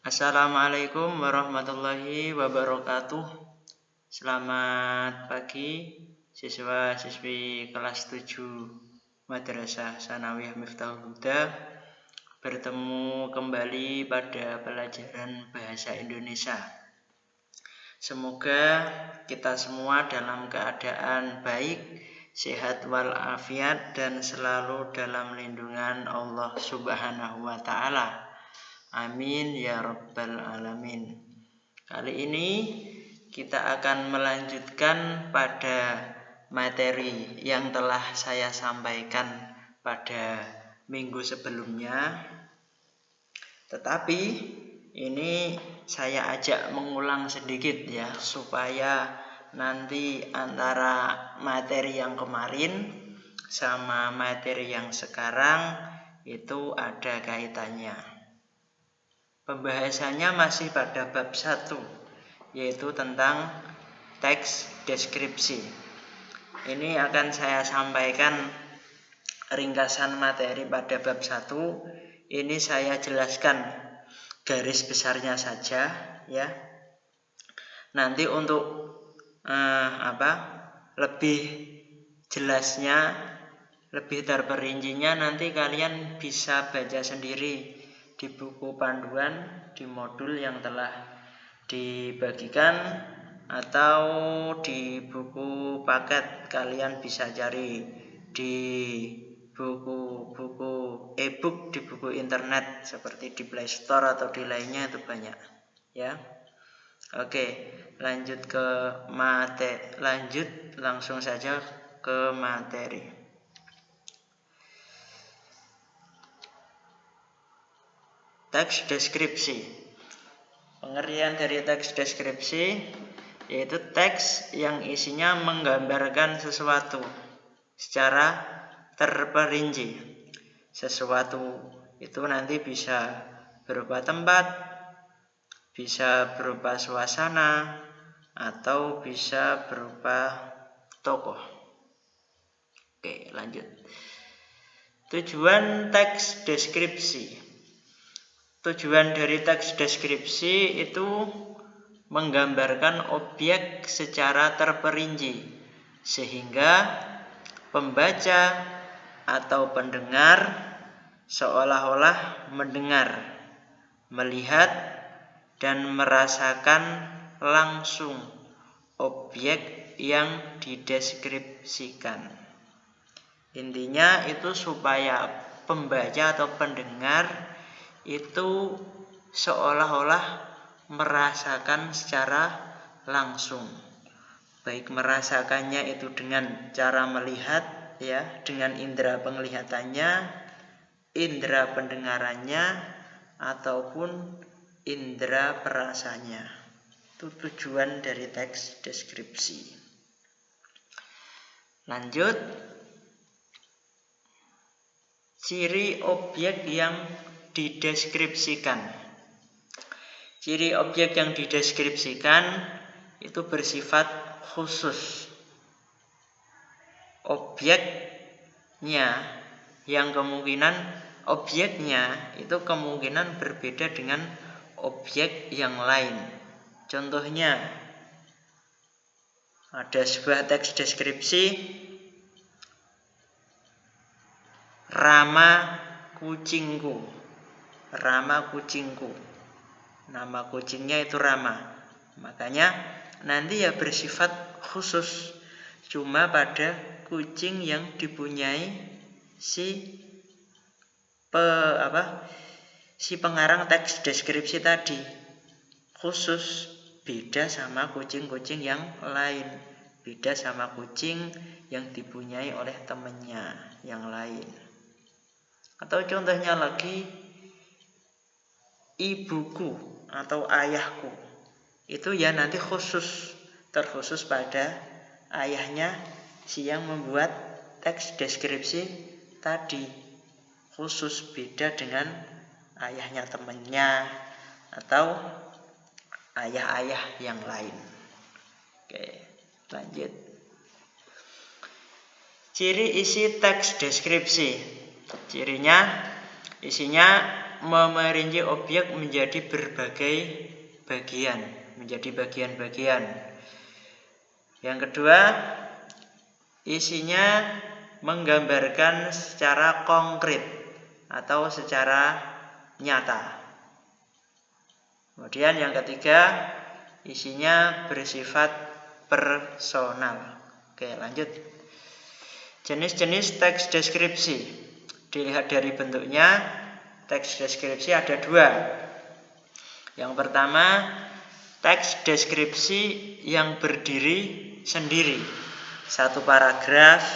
Assalamualaikum warahmatullahi wabarakatuh. Selamat pagi siswa-siswi kelas 7 Madrasah Tsanawiyah Miftahul Huda. Bertemu kembali pada pelajaran bahasa Indonesia. Semoga kita semua dalam keadaan baik, sehat walafiat, dan selalu dalam lindungan Allah Subhanahu wa Ta'ala. Amin ya rabbal alamin. Kali ini kita akan melanjutkan pada materi yang telah saya sampaikan pada minggu sebelumnya. Tetapi ini saya ajak mengulang sedikit ya, supaya nanti antara materi yang kemarin sama materi yang sekarang itu ada kaitannya. Pembahasannya masih pada bab 1, yaitu tentang teks deskripsi. Ini akan saya sampaikan ringkasan materi pada bab 1. Ini saya jelaskan garis besarnya saja ya. Nanti untuk lebih jelasnya, lebih terperincinya nanti kalian bisa baca sendiri di buku panduan di modul yang telah dibagikan, atau di buku paket kalian bisa cari di buku-buku e-book di buku internet seperti di Play Store atau di lainnya, itu banyak ya. Oke, langsung saja ke materi. Teks deskripsi. Pengertian dari teks deskripsi yaitu teks yang isinya menggambarkan sesuatu secara terperinci. Sesuatu itu nanti bisa berupa tempat, bisa berupa suasana, atau bisa berupa tokoh. Oke, lanjut. Tujuan teks deskripsi. Tujuan dari teks deskripsi itu menggambarkan objek secara terperinci, sehingga pembaca atau pendengar seolah-olah mendengar, melihat, dan merasakan langsung objek yang dideskripsikan. Intinya itu supaya pembaca atau pendengar itu seolah-olah merasakan secara langsung. Baik merasakannya itu dengan cara melihat ya, dengan indera penglihatannya, indera pendengarannya, ataupun indera perasanya. Itu tujuan dari teks deskripsi. Lanjut. Ciri objek yang dideskripsikan. Ciri objek yang dideskripsikan itu bersifat khusus. Objeknya itu kemungkinan berbeda dengan objek yang lain. Contohnya, ada sebuah teks deskripsi, Rama kucingku. Rama kucingku. Nama kucingnya itu Rama. Makanya nanti ya bersifat khusus, cuma pada kucing yang dipunyai si pengarang teks deskripsi tadi. Khusus, beda sama kucing-kucing yang lain. Beda sama kucing yang dipunyai oleh temannya yang lain. Atau contohnya lagi, ibuku atau ayahku. Itu ya nanti terkhusus pada ayahnya si yang membuat teks deskripsi tadi. Khusus, beda dengan ayahnya temannya atau ayah-ayah yang lain. Oke, lanjut. Ciri isi teks deskripsi. Cirinya isinya memerinci objek menjadi berbagai bagian, menjadi bagian-bagian. Yang kedua, isinya menggambarkan secara konkret atau secara nyata. Kemudian yang ketiga, isinya bersifat personal. Oke, lanjut. Jenis-jenis teks deskripsi. Dilihat dari bentuknya, teks deskripsi ada dua. Yang pertama, teks deskripsi yang berdiri sendiri. Satu paragraf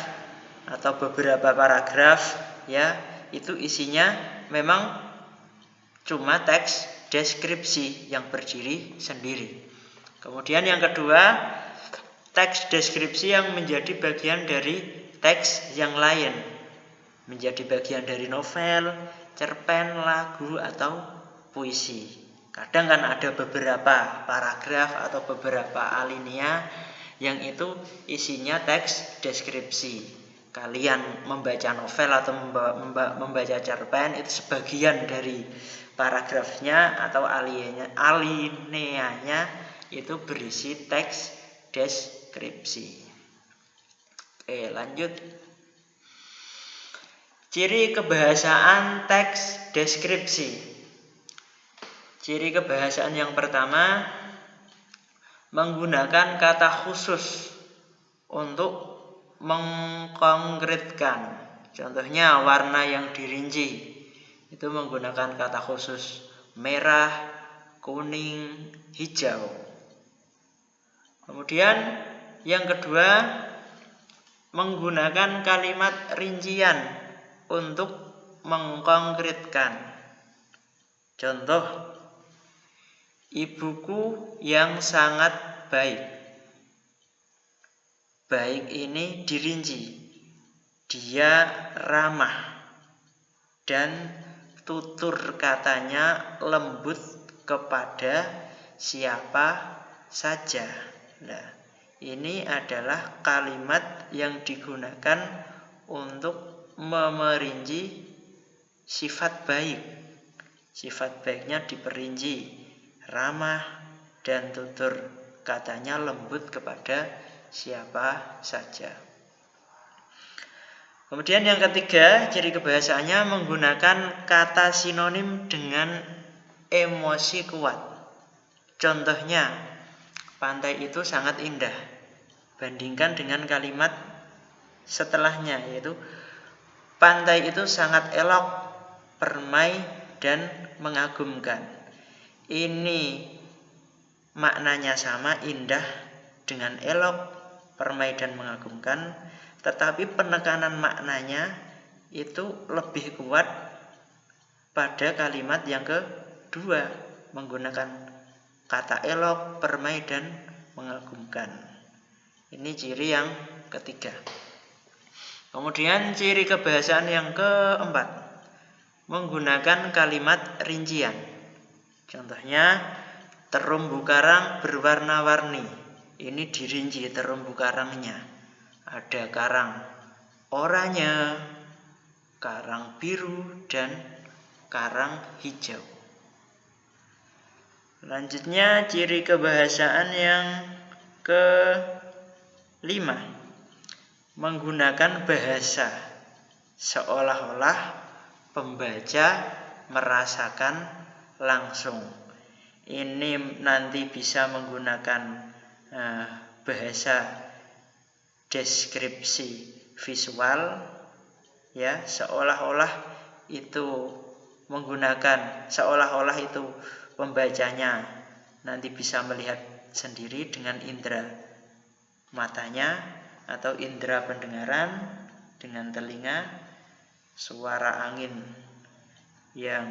atau beberapa paragraf, ya, itu isinya memang cuma teks deskripsi yang berdiri sendiri. Kemudian yang kedua, teks deskripsi yang menjadi bagian dari teks yang lain, menjadi bagian dari novel, cerpen, lagu, atau puisi. Kadang kan ada beberapa paragraf atau beberapa alinea yang itu isinya teks deskripsi. Kalian membaca novel atau membaca cerpen, itu sebagian dari paragrafnya atau alineanya itu berisi teks deskripsi. Oke, lanjut. Ciri kebahasaan teks deskripsi. Ciri kebahasaan yang pertama, menggunakan kata khusus untuk mengkonkretkan. Contohnya warna yang dirinci, itu menggunakan kata khusus merah, kuning, hijau. Kemudian yang kedua, menggunakan kalimat rincian untuk mengkonkretkan. Contoh, ibuku yang sangat baik. Baik ini dirinci. Dia ramah dan tutur katanya lembut kepada siapa saja. Nah, ini adalah kalimat yang digunakan untuk memerinci sifat baik. Sifat baiknya diperinci, ramah dan tutur katanya lembut kepada siapa saja. Kemudian yang ketiga, ciri kebahasaannya menggunakan kata sinonim dengan emosi kuat. Contohnya, pantai itu sangat indah. Bandingkan dengan kalimat setelahnya, yaitu pantai itu sangat elok, permai dan mengagumkan. Ini maknanya sama, indah dengan elok, permai dan mengagumkan, tetapi penekanan maknanya itu lebih kuat pada kalimat yang kedua, menggunakan kata elok, permai dan mengagumkan. Ini ciri yang ketiga. Kemudian ciri kebahasaan yang keempat, menggunakan kalimat rincian. Contohnya, terumbu karang berwarna-warni. Ini dirinci terumbu karangnya. Ada karang oranye, karang biru, dan karang hijau. Selanjutnya, ciri kebahasaan yang kelima, menggunakan bahasa seolah-olah pembaca merasakan langsung. Ini nanti bisa menggunakan bahasa deskripsi visual, ya, seolah-olah itu menggunakan, seolah-olah itu pembacanya nanti bisa melihat sendiri dengan indera matanya atau indera pendengaran, dengan telinga, suara angin yang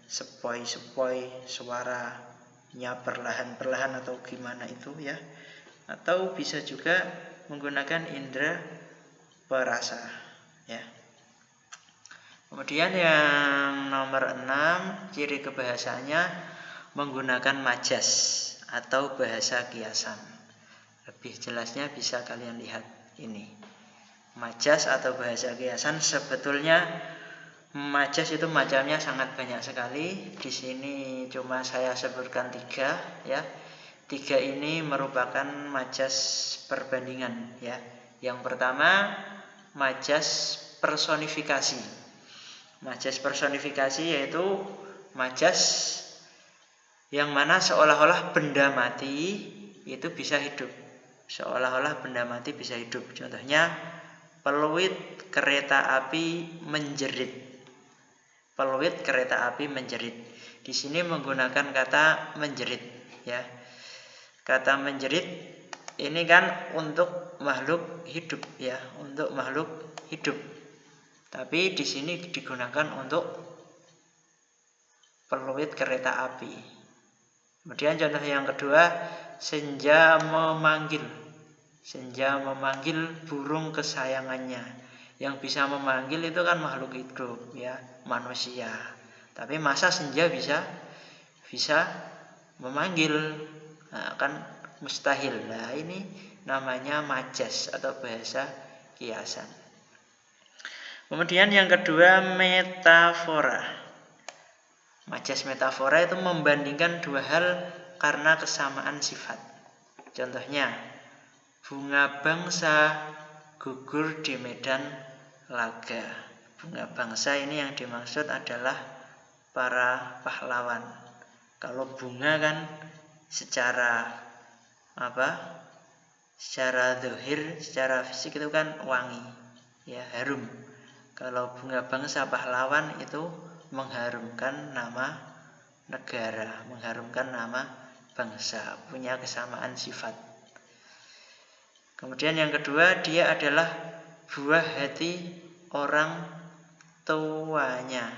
sepoi-sepoi, suaranya perlahan-perlahan atau gimana itu, ya, atau bisa juga menggunakan indera perasa, ya. Kemudian yang nomor 6, ciri kebahasaannya menggunakan majas atau bahasa kiasan. Lebih jelasnya bisa kalian lihat ini. Majas atau bahasa kiasan sebetulnya Majas itu macamnya sangat banyak sekali. Di sini cuma saya sebutkan 3 ya. 3 ini merupakan majas perbandingan ya. Yang pertama, majas personifikasi. Majas personifikasi yaitu majas yang mana seolah-olah benda mati itu bisa hidup. Seolah-olah benda mati bisa hidup. Contohnya, peluit kereta api menjerit. Peluit kereta api menjerit. Di sini menggunakan kata menjerit ya. Kata menjerit ini kan untuk makhluk hidup ya, untuk makhluk hidup. Tapi di sini digunakan untuk peluit kereta api. Kemudian contoh yang kedua, senja memanggil. Senja memanggil burung kesayangannya. Yang bisa memanggil itu kan makhluk hidup ya, manusia. Tapi masa senja bisa memanggil? Nah, kan mustahil. Nah, ini namanya majas atau bahasa kiasan. Kemudian yang kedua, metafora. Majas metafora itu membandingkan 2 hal karena kesamaan sifat. Contohnya, bunga bangsa gugur di medan laga. Bunga bangsa ini yang dimaksud adalah para pahlawan. Kalau bunga kan secara secara zahir, secara fisik itu kan wangi ya, harum. Kalau bunga bangsa pahlawan itu mengharumkan nama negara, mengharumkan nama bangsa, punya kesamaan sifat. Kemudian yang kedua, dia adalah buah hati orang tuanya.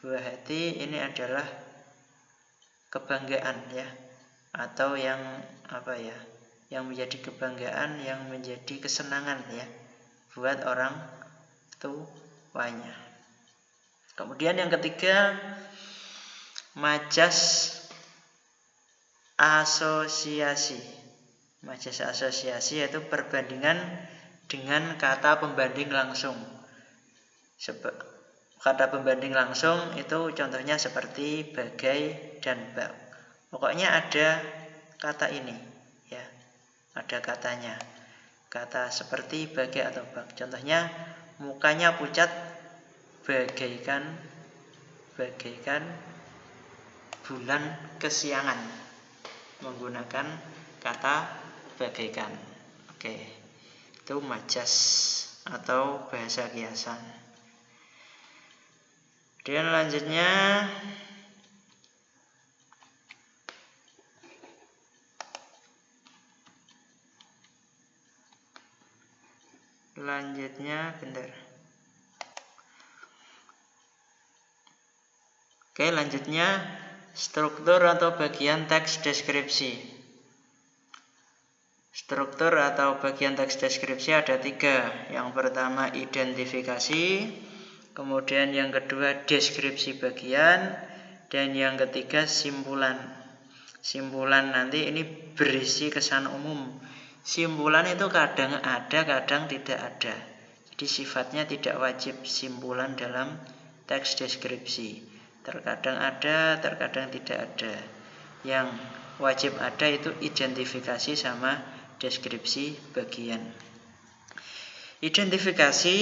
Buah hati ini adalah kebanggaan ya, atau yang yang menjadi kebanggaan, yang menjadi kesenangan ya buat orang tuanya. Kemudian yang ketiga, majas asosiasi. Majas asosiasi yaitu perbandingan dengan kata pembanding langsung. Kata pembanding langsung itu contohnya seperti bagai dan bak. Pokoknya ada kata ini ya, ada katanya. Kata seperti bagai atau bak. Contohnya, mukanya pucat bagaikan bulan kesiangan. Menggunakan kata bagaikan. Oke. Itu majas atau bahasa kiasan. Kemudian lanjutnya bentar. Oke, lanjutnya struktur atau bagian teks deskripsi. Struktur atau bagian teks deskripsi ada 3. Yang pertama identifikasi, kemudian yang kedua deskripsi bagian, dan yang ketiga simpulan. Simpulan nanti ini berisi kesan umum. Simpulan itu kadang ada, kadang tidak ada. Jadi sifatnya tidak wajib simpulan dalam teks deskripsi. Terkadang ada, terkadang tidak ada. Yang wajib ada itu identifikasi sama deskripsi bagian. Identifikasi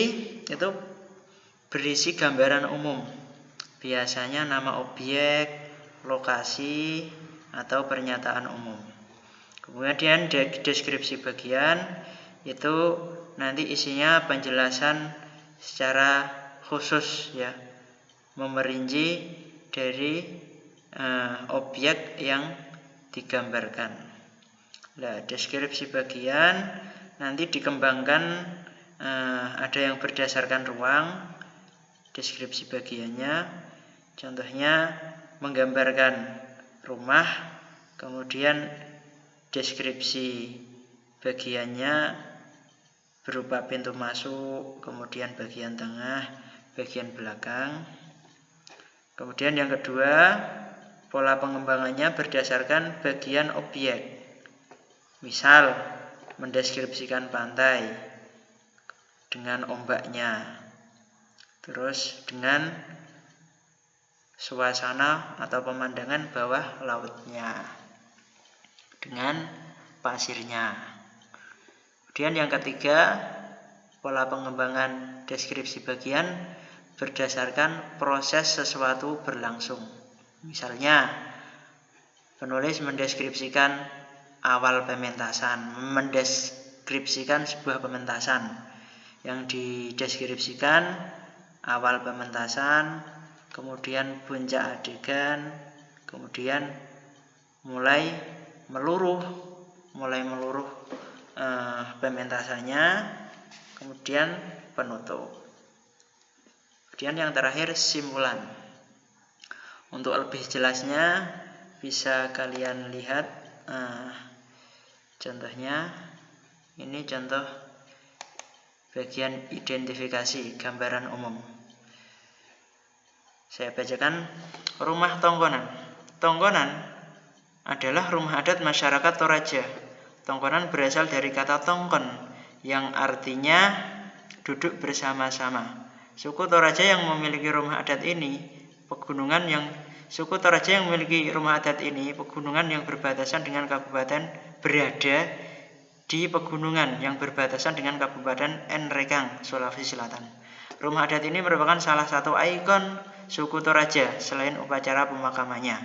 itu berisi gambaran umum. Biasanya nama objek, lokasi, atau pernyataan umum. Kemudian deskripsi bagian itu nanti isinya penjelasan secara khusus ya, memerinci dari objek yang digambarkan. Nah, deskripsi bagian nanti dikembangkan, ada yang berdasarkan ruang deskripsi bagiannya. Contohnya menggambarkan rumah, kemudian deskripsi bagiannya berupa pintu masuk, kemudian bagian tengah, bagian belakang. Kemudian yang kedua, pola pengembangannya berdasarkan bagian objek. Misal, mendeskripsikan pantai dengan ombaknya. terus dengan suasana atau pemandangan bawah lautnya dengan pasirnya. Kemudian yang ketiga, pola pengembangan deskripsi bagian berdasarkan proses sesuatu berlangsung. Misalnya, penulis mendeskripsikan awal pementasan, mendeskripsikan sebuah pementasan. Yang dideskripsikan awal pementasan, kemudian puncak adegan, kemudian mulai meluruh pementasannya, kemudian penutup. Kemudian yang terakhir simpulan. Untuk lebih jelasnya bisa kalian lihat contohnya. Ini contoh bagian identifikasi gambaran umum. Saya bacakan. Rumah Tongkonan. Tongkonan adalah rumah adat masyarakat Toraja. Tongkonan berasal dari kata tongkon yang artinya duduk bersama-sama. Suku Toraja yang memiliki rumah adat ini pegunungan yang berbatasan dengan kabupaten berada di pegunungan yang berbatasan dengan Kabupaten Nrekang, Sulawesi Selatan. Rumah adat ini merupakan salah satu ikon suku Toraja selain upacara pemakamannya.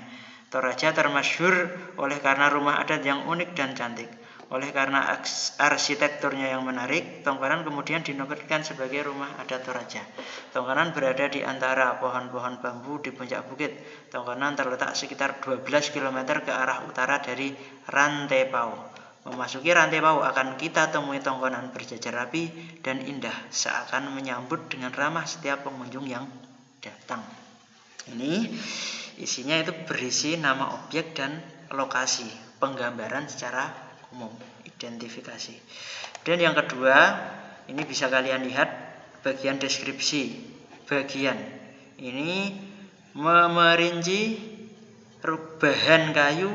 Toraja termasyhur oleh karena rumah adat yang unik dan cantik. Oleh karena arsitekturnya yang menarik, Tongkonan kemudian dinobatkan sebagai rumah adat Toraja. Tongkonan berada di antara pohon-pohon bambu di puncak bukit. Tongkonan terletak sekitar 12 km ke arah utara dari Rantai Pau. Memasuki Rantai Pau akan kita temui Tongkonan berjajar rapi dan indah, seakan menyambut dengan ramah setiap pengunjung yang datang. Ini isinya itu berisi nama objek dan lokasi, penggambaran secara umum, identifikasi. Dan yang kedua, ini bisa kalian lihat bagian deskripsi bagian. Ini merinci bahan kayu,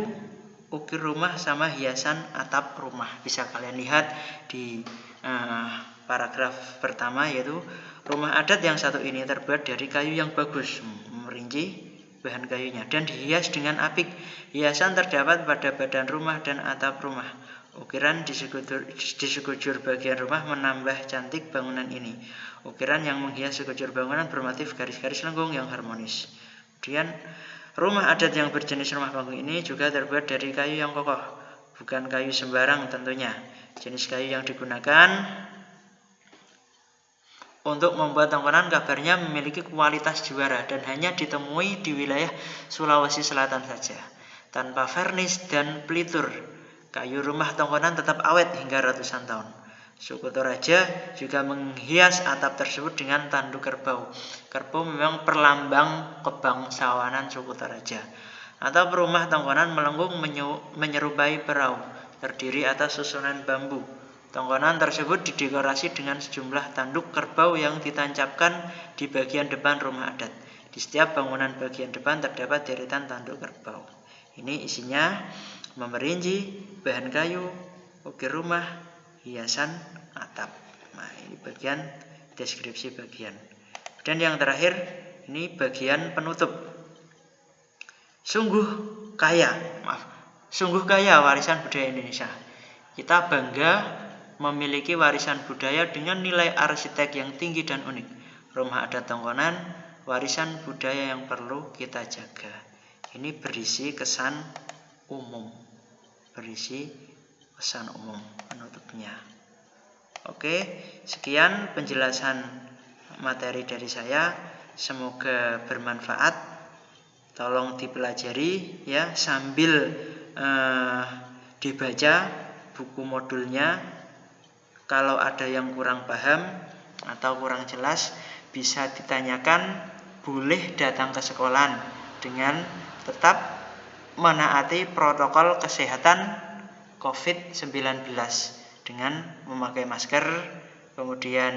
ukir rumah sama hiasan atap rumah. Bisa kalian lihat di paragraf pertama, yaitu rumah adat yang satu ini terbuat dari kayu yang bagus, merinci bahan kayunya, dan dihias dengan apik. Hiasan terdapat pada badan rumah dan atap rumah. Ukiran di sekujur bagian rumah menambah cantik bangunan ini. Ukiran yang menghias sekujur bangunan bermotif garis-garis lengkung yang harmonis. Kemudian rumah adat yang berjenis rumah panggung ini juga terbuat dari kayu yang kokoh, bukan kayu sembarang tentunya. Jenis kayu yang digunakan untuk membuat Tongkonan kabarnya memiliki kualitas juara dan hanya ditemui di wilayah Sulawesi Selatan saja. Tanpa vernis dan pelitur, kayu rumah Tongkonan tetap awet hingga ratusan tahun. Suku Toraja juga menghias atap tersebut dengan tanduk kerbau. Kerbau memang perlambang kebangsawanan suku Toraja. Atap rumah Tongkonan melengkung menyerupai perahu, terdiri atas susunan bambu. Tongkonan tersebut didekorasi dengan sejumlah tanduk kerbau yang ditancapkan di bagian depan rumah adat. Di setiap bangunan bagian depan terdapat deretan tanduk kerbau. Ini isinya memerinci bahan kayu, ukir rumah, hiasan atap. Nah, ini bagian deskripsi bagian. Dan yang terakhir, ini bagian penutup. Sungguh kaya warisan budaya Indonesia. Kita bangga memiliki warisan budaya dengan nilai arsitek yang tinggi dan unik. Rumah adat Tongkonan, warisan budaya yang perlu kita jaga. Ini berisi kesan umum penutupnya. Oke, sekian penjelasan materi dari saya. Semoga bermanfaat. Tolong dipelajari ya, sambil dibaca buku modulnya. Kalau ada yang kurang paham atau kurang jelas, bisa ditanyakan, boleh datang ke sekolahan dengan tetap menaati protokol kesehatan COVID-19 dengan memakai masker, kemudian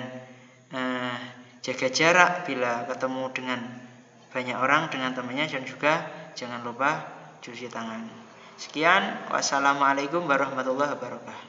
jaga jarak bila ketemu dengan banyak orang, dengan temannya, dan juga jangan lupa cuci tangan. Sekian, wassalamualaikum warahmatullahi wabarakatuh.